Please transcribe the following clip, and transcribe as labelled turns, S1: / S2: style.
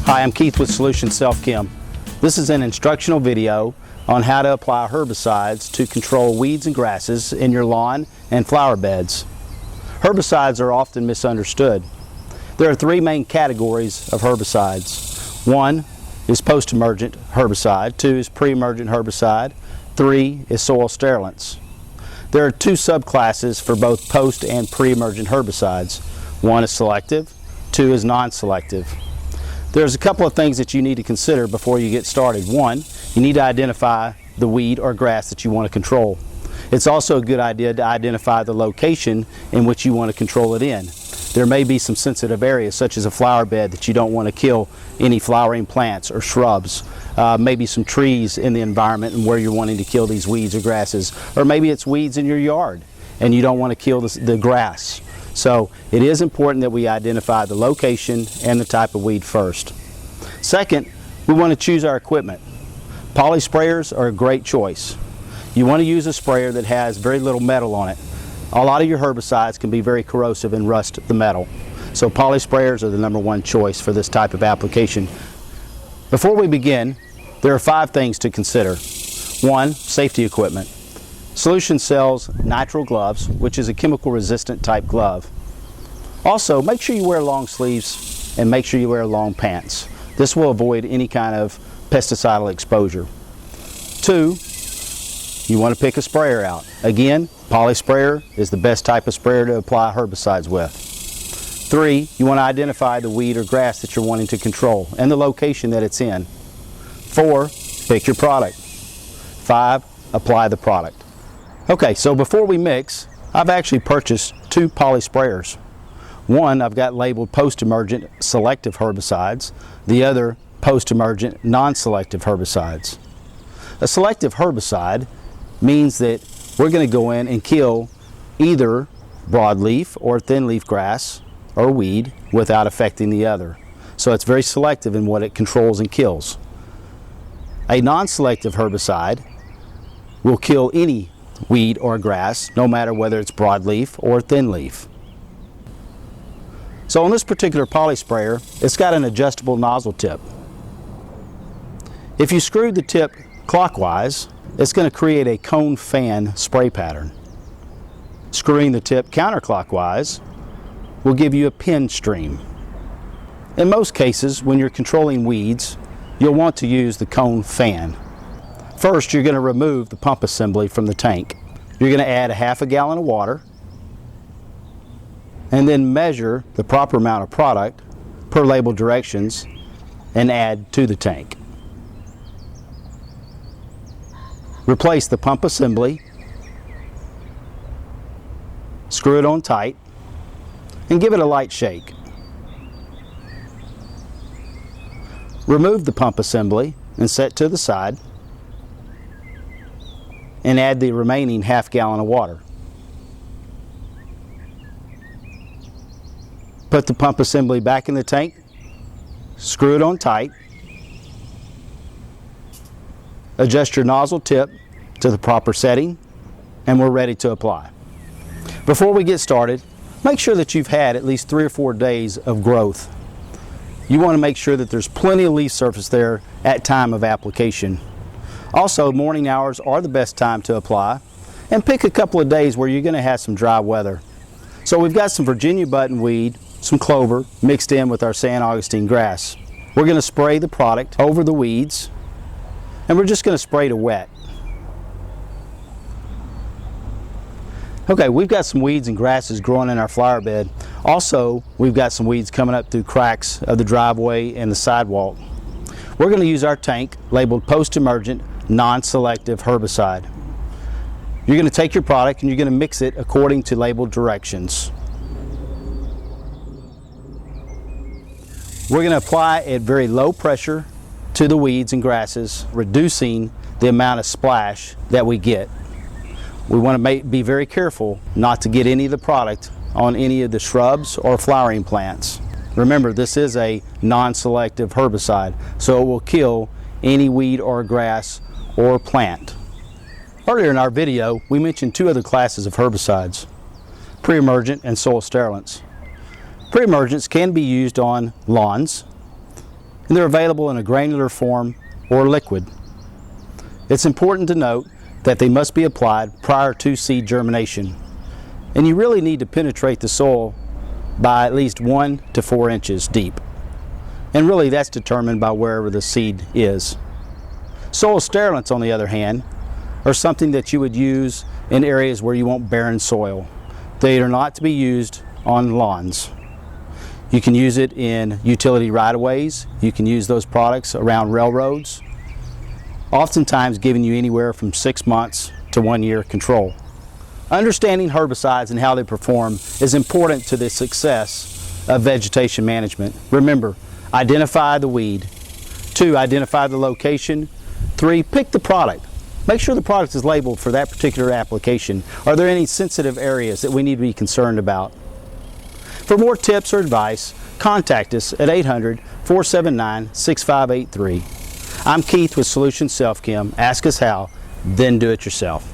S1: Hi, I'm Keith with Solution Self Chem. This is an instructional video on how to apply herbicides to control weeds and grasses in your lawn and flower beds. Herbicides are often misunderstood. There are three main categories of herbicides. One is post-emergent herbicide, two is pre-emergent herbicide, three is soil sterilants. There are two subclasses for both post and pre-emergent herbicides. One is selective, two is non-selective. There's a couple of things that you need to consider before you get started. One, you need to identify the weed or grass that you want to control. It's also a good idea to identify the location in which you want to control it in. There may be some sensitive areas, such as a flower bed, that you don't want to kill any flowering plants or shrubs. Maybe some trees in the environment and where you're wanting to kill these weeds or grasses. Or maybe it's weeds in your yard and you don't want to kill the grass. So it is important that we identify the location and the type of weed first. Second, we want to choose our equipment. Poly sprayers are a great choice. You want to use a sprayer that has very little metal on it. A lot of your herbicides can be very corrosive and rust the metal. So poly sprayers are the #1 choice for this type of application. Before we begin, there are 5 things to consider. 1, safety equipment. Solution sells nitrile gloves, which is a chemical resistant type glove. Also, make sure you wear long sleeves and make sure you wear long pants. This will avoid any kind of pesticidal exposure. 2, you want to pick a sprayer out. Again, poly sprayer is the best type of sprayer to apply herbicides with. 3, you want to identify the weed or grass that you're wanting to control and the location that it's in. 4, pick your product. 5, apply the product. Okay, so before we mix, I've actually purchased 2 poly sprayers. One I've got labeled post-emergent selective herbicides, the other post-emergent non-selective herbicides. A selective herbicide means that we're going to go in and kill either broadleaf or thinleaf grass or weed without affecting the other. So it's very selective in what it controls and kills. A non-selective herbicide will kill any weed or grass, no matter whether it's broadleaf or thinleaf. So on this particular poly sprayer, it's got an adjustable nozzle tip. If you screw the tip clockwise, it's going to create a cone fan spray pattern. Screwing the tip counterclockwise will give you a pin stream. In most cases, when you're controlling weeds, you'll want to use the cone fan. First, you're going to remove the pump assembly from the tank. You're going to add a half a gallon of water and then measure the proper amount of product per label directions and add to the tank. Replace the pump assembly, screw it on tight, and give it a light shake. Remove the pump assembly and set to the side and add the remaining half gallon of water. Put the pump assembly back in the tank, screw it on tight, adjust your nozzle tip to the proper setting, and we're ready to apply. Before we get started, make sure that you've had at least 3 or 4 days of growth. You want to make sure that there's plenty of leaf surface there at time of application. Also, morning hours are the best time to apply, and pick a couple of days where you're going to have some dry weather. So we've got some Virginia buttonweed, some clover mixed in with our San Augustine grass. We're going to spray the product over the weeds, and we're just going to spray to wet. Okay, we've got some weeds and grasses growing in our flower bed. Also, we've got some weeds coming up through cracks of the driveway and the sidewalk. We're going to use our tank labeled post-emergent non-selective herbicide. You're going to take your product and you're going to mix it according to labeled directions. We're going to apply at very low pressure to the weeds and grasses, reducing the amount of splash that we get. We want to be very careful not to get any of the product on any of the shrubs or flowering plants. Remember, this is a non-selective herbicide, so it will kill any weed or grass or plant. Earlier in our video, we mentioned 2 other classes of herbicides, pre-emergent and soil sterilants. Pre-emergents can be used on lawns and they're available in a granular form or liquid. It's important to note that they must be applied prior to seed germination, and you really need to penetrate the soil by at least 1 to 4 inches deep, and really that's determined by wherever the seed is. Soil sterilants, on the other hand, are something that you would use in areas where you want barren soil. They are not to be used on lawns. You can use it in utility right-of-ways. You can use those products around railroads, oftentimes giving you anywhere from 6 months to 1 year control. Understanding herbicides and how they perform is important to the success of vegetation management. Remember, identify the weed. 2, identify the location. 3, pick the product. Make sure the product is labeled for that particular application. Are there any sensitive areas that we need to be concerned about? For more tips or advice, contact us at 800-479-6583. I'm Keith with Solutions Self Chem. Ask us how, then do it yourself.